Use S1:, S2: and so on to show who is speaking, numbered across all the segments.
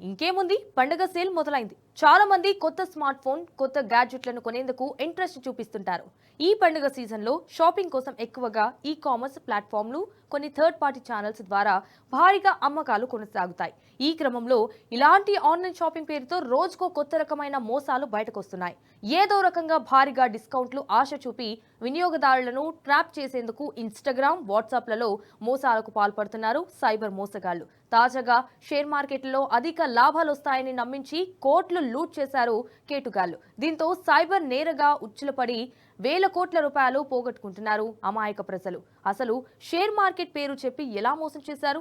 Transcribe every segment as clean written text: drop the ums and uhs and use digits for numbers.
S1: ఇంకేముంది పండుగ సేల్ మొదలైంది. చాలా మంది కొత్త స్మార్ట్ ఫోన్, కొత్త గ్యాడ్జెట్లను కొనేందుకు ఇంట్రెస్ట్ చూపిస్తుంటారు. ఈ పండుగ సీజన్లో షాపింగ్ కోసం ఎక్కువగా ఈ-కామర్స్ ప్లాట్ఫామ్లు, కొన్ని థర్డ్ పార్టీ ఛానల్స్ ద్వారా భారీగా అమ్మకాలు కొనసాగుతాయి. ఈ క్రమంలో ఇలాంటి ఆన్లైన్ షాపింగ్ పేరుతో రోజుకో కొత్త రకమైన మోసాలు బయటకొస్తున్నాయి. ఏదో రకంగా భారీగా డిస్కౌంట్లు ఆశ చూపి వినియోగదారులను ట్రాప్ చేసేందుకు ఇన్స్టాగ్రామ్, వాట్సాప్లలో మోసాలకు పాల్పడుతున్నారు సైబర్ మోసగాళ్లు. తాజాగా షేర్ మార్కెట్లో అధిక లాభాలు వస్తాయని నమ్మించి కోట్లు లూట్ చేశారు కేటుగాళ్లు. దీంతో సైబర్ నేరగా ఉచ్చులపడి వేల కోట్ల రూపాయలు పోగొట్టుకుంటున్నారు అమాయక ప్రజలు. అసలు షేర్ మార్కెట్ పేరు చెప్పి ఎలా మోసం చేశారు?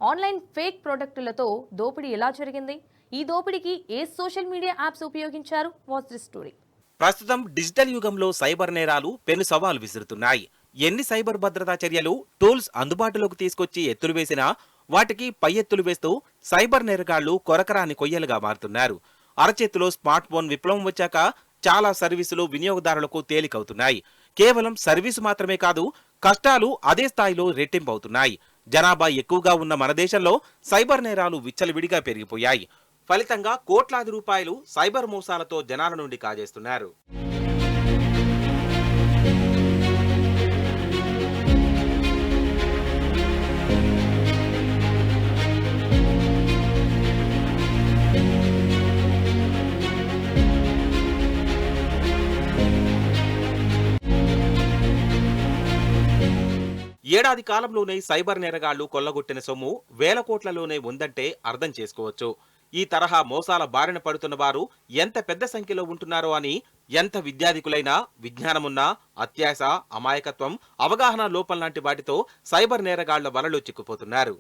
S1: ఆన్లైన్ ఫేక్ ప్రొడక్టులతో దోపిడీ ఎలా జరిగింది? ఈ దోపిడీకి ఏ సోషల్ మీడియా యాప్స్ ఉపయోగించారు? Watch this story.
S2: ప్రస్తుతం డిజిటల్ యుగంలో సైబర్ నేరాలు పెను సవాలు విసురుతున్నాయి. ఎన్ని సైబర్ భద్రతా చర్యలు, టూల్స్ అందుబాటులోకి తీసుకొచ్చి ఎత్తులు వేసినా వాటికి పై ఎత్తులు వేస్తూ సైబర్ నేరగాళ్లు కొరకరాని కొయ్యలుగా మారుతున్నారు. అరచేతిలో స్మార్ట్ ఫోన్ విప్లవం వచ్చాక చాలా సర్వీసులు వినియోగదారులకు తేలికవుతున్నాయి. కేవలం సర్వీసు మాత్రమే కాదు, కష్టాలు అదే స్థాయిలో రెట్టింపవుతున్నాయి. జనాభా ఎక్కువగా ఉన్న మన దేశంలో సైబర్ నేరాలు విచ్చలవిడిగా పెరిగిపోయాయి. ఫలితంగా కోట్లాది రూపాయలు సైబర్ మోసాలతో జనాల నుండి కాజేస్తున్నారు. ఏడాది కాలంలోనే సైబర్ నేరగాళ్లు కొల్లగొట్టిన సొమ్ము వేల కోట్లలోనే ఉందంటే అర్థం చేసుకోవచ్చు. ఈ తరహా మోసాల బారిన పడుతున్న వారు ఎంత పెద్ద సంఖ్యలో ఉంటున్నారో అని. ఎంత విద్యాధికులైనా, విజ్ఞానమున్నా అత్యాశ, అమాయకత్వం, అవగాహన లోపం లాంటి వాటితో సైబర్ నేరగాళ్ల వలలో చిక్కుపోతున్నారు.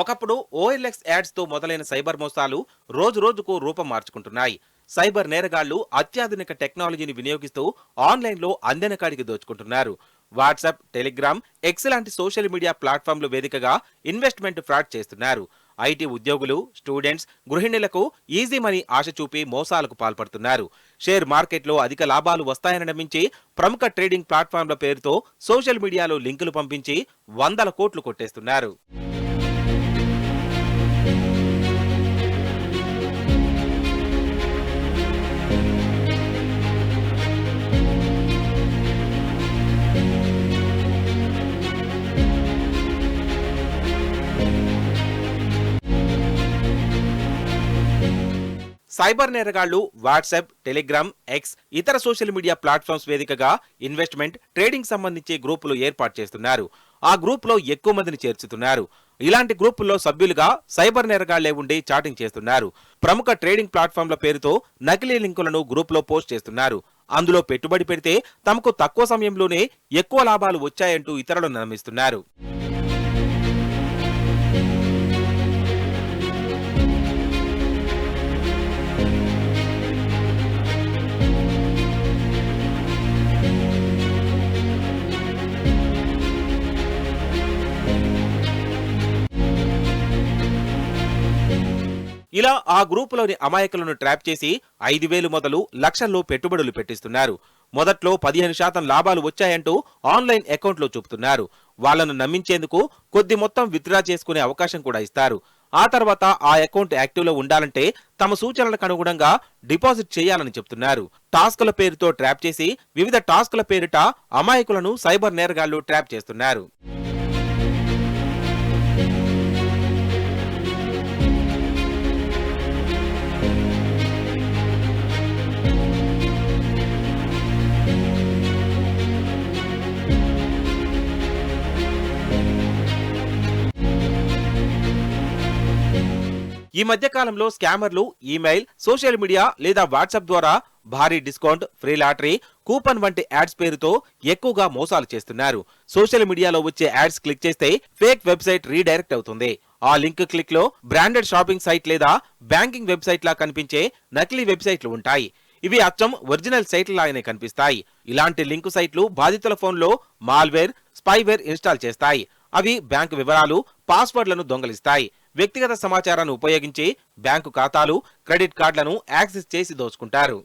S2: ఒకప్పుడు OLX యాడ్స్ తో మొదలైన సైబర్ మోసాలు రోజు రోజుకు రూపం మార్చుకుంటున్నాయి. సైబర్ నేరగాళ్లు అత్యాధునిక టెక్నాలజీని వినియోగిస్తూ ఆన్లైన్లో అందిన కాడికి దోచుకుంటున్నారు. వాట్సాప్, టెలిగ్రామ్, ఎక్స్ లాంటి సోషల్ మీడియా ప్లాట్ఫామ్లు వేదికగా ఇన్వెస్ట్మెంట్ ఫ్రాడ్ చేస్తున్నారు. ఐటీ ఉద్యోగులు, స్టూడెంట్స్, గృహిణులకు ఈజీ మనీ ఆశ చూపి మోసాలకు పాల్పడుతున్నారు. షేర్ మార్కెట్లో అధిక లాభాలు వస్తాయని నమ్మించి ప్రముఖ ట్రేడింగ్ ప్లాట్ఫామ్ల పేరుతో సోషల్ మీడియాలో లింకులు పంపించి వందల కోట్లు కొట్టేస్తున్నారు. సైబర్ నేరగాళ్లు వాట్సాప్, టెలిగ్రామ్, ఎక్స్, ఇతర సోషల్ మీడియా ప్లాట్ఫామ్స్ వేదికగా ఇన్వెస్ట్మెంట్, ట్రేడింగ్ సంబంధించి గ్రూపులు ఏర్పాటు చేస్తున్నారు. ఆ గ్రూపులో ఎక్కువ మందిని చేర్చుతున్నారు. ఇలాంటి గ్రూపుల్లో సభ్యులుగా సైబర్ నేరగాళ్లే ఉండి చాటింగ్ చేస్తున్నారు. ప్రముఖ ట్రేడింగ్ ప్లాట్ఫామ్ల పేరుతో నకిలీ లింకులను గ్రూపులో పోస్ట్ చేస్తున్నారు. అందులో పెట్టుబడి పెడితే తమకు తక్కువ సమయంలోనే ఎక్కువ లాభాలు వచ్చాయంటూ ఇతరులను నమ్మిస్తున్నారు. ఇలా ఆ గ్రూపులోని అమాయకులను ట్రాప్ చేసి 5,000 మొదలు లక్షల్లో పెట్టుబడులు పెట్టిస్తున్నారు. మొదట్లో 15% లాభాలు వచ్చాయంటూ ఆన్లైన్ అకౌంట్లో చూపుతున్నారు. వాళ్లను నమ్మించేందుకు కొద్ది మొత్తం విత్డ్రా చేసుకునే అవకాశం కూడా ఇస్తారు. ఆ తర్వాత ఆ అకౌంట్ యాక్టివ్లో ఉండాలంటే తమ సూచనలకు అనుగుణంగా డిపాజిట్ చేయాలని చెప్తున్నారు. టాస్కుల పేరుతో ట్రాప్ చేసి వివిధ టాస్కుల పేరిట అమాయకులను సైబర్ నేరగాళ్లు ట్రాప్ చేస్తున్నారు. ఈ మధ్య కాలంలో స్కామర్లు ఈమెయిల్, సోషల్ మీడియా లేదా వాట్సాప్ ద్వారా భారీ డిస్కౌంట్, ఫ్రీ లాటరీ, కూపన్ వంటి యాడ్స్ పేరుతో ఎక్కువగా మోసాలు చేస్తున్నారు. సోషల్ మీడియాలో వచ్చే యాడ్స్ క్లిక్ చేస్తే ఫేక్ వెబ్సైట్ రీడైరెక్ట్ అవుతుంది. ఆ లింక్ క్లిక్ లో బ్రాండెడ్ షాపింగ్ సైట్ లేదా బ్యాంకింగ్ వెబ్సైట్ లా కనిపించే నకిలీ వెబ్సైట్లు ఉంటాయి. ఇవి అచ్చం ఒరిజినల్ సైట్ల లాగానే కనిపిస్తాయి. ఇలాంటి లింకు సైట్లు బాధితుల ఫోన్లో మాల్వేర్, స్పైవేర్ ఇన్స్టాల్ చేస్తాయి. అవి బ్యాంకు వివరాలు, పాస్వర్డ్లను దొంగలిస్తాయి. వ్యక్తిగత సమాచారాన్ని ఉపయోగించి బ్యాంకు ఖాతాలు, క్రెడిట్ కార్డులను యాక్సెస్ చేసి దోచుకుంటారు.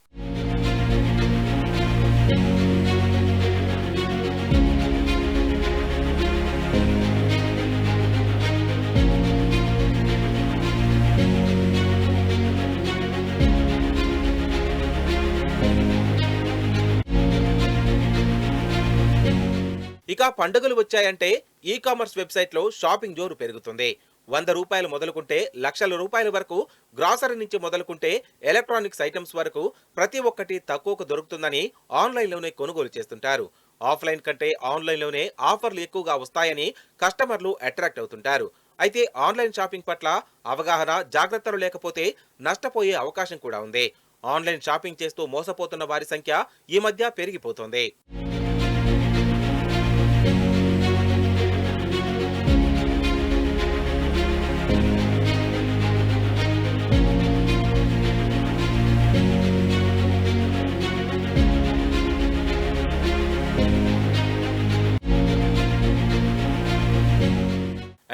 S2: ఇక పండుగలు వచ్చాయంటే ఈ కామర్స్ వెబ్సైట్లో షాపింగ్ జోరు పెరుగుతుంది. 100 రూపాయలు మొదలుకుంటే లక్షల రూపాయల వరకు, గ్రాసరీ నుంచి మొదలుకుంటే ఎలక్ట్రానిక్స్ ఐటమ్స్ వరకు ప్రతి ఒక్కటి తక్కువకు దొరుకుతుందని ఆన్లైన్లోనే కొనుగోలు చేస్తుంటారు. ఆఫ్లైన్ కంటే ఆన్లైన్లోనే ఆఫర్లు ఎక్కువగా వస్తాయని కస్టమర్లు అట్రాక్ట్ అవుతుంటారు. అయితే ఆన్లైన్ షాపింగ్ పట్ల అవగాహన, జాగ్రత్తలు లేకపోతే నష్టపోయే అవకాశం కూడా ఉంది. ఆన్లైన్ షాపింగ్ చేస్తూ మోసపోతున్న వారి సంఖ్య ఈ మధ్య పెరిగిపోతోంది.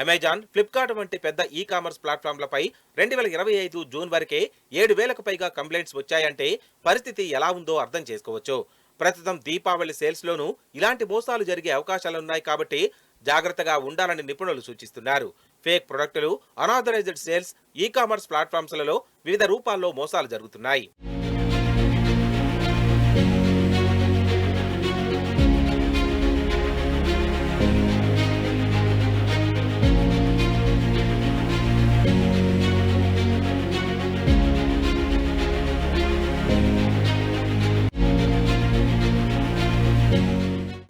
S2: అమెజాన్, ఫ్లిప్కార్ట్ వంటి పెద్ద ఈ కామర్స్ ప్లాట్ఫామ్లపై 2025 జూన్ వరకే 7,000కు పైగా కంప్లైంట్స్ వచ్చాయంటే పరిస్థితి ఎలా ఉందో అర్థం చేసుకోవచ్చు. ప్రస్తుతం దీపావళి సేల్స్లోనూ ఇలాంటి మోసాలు జరిగే అవకాశాలున్నాయి కాబట్టి జాగ్రత్తగా ఉండాలని నిపుణులు సూచిస్తున్నారు. ఫేక్ ప్రొడక్టులు, అనాథరైజ్డ్ సేల్స్ ఈ కామర్స్ ప్లాట్ఫామ్స్లలో వివిధ రూపాల్లో మోసాలు జరుగుతున్నాయి.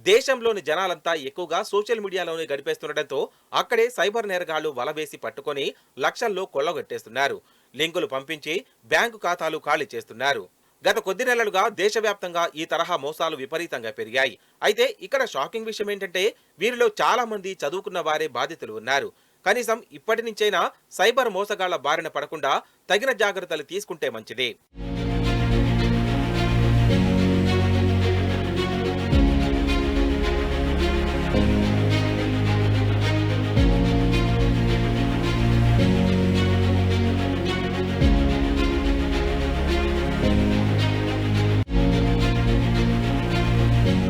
S2: దేశంలోని జనాలంతా ఎక్కువగా సోషల్ మీడియాలోనే గడిపేస్తుండటంతో అక్కడే సైబర్ నేరగాళ్లు వలవేసి పట్టుకొని లక్షల్లో కొల్లగొట్టేస్తున్నారు. లింకులు పంపించి బ్యాంకు ఖాతాలు ఖాళీ చేస్తున్నారు. గత కొద్ది నెలలుగా దేశవ్యాప్తంగా ఈ తరహా మోసాలు విపరీతంగా పెరిగాయి. అయితే ఇక్కడ షాకింగ్ విషయం ఏంటంటే వీరిలో చాలా మంది చదువుకున్న వారే బాధితులు ఉన్నారు. కనీసం ఇప్పటి నుంచైనా సైబర్ మోసగాళ్ల బారిన పడకుండా తగిన జాగ్రత్తలు తీసుకుంటే మంచిది.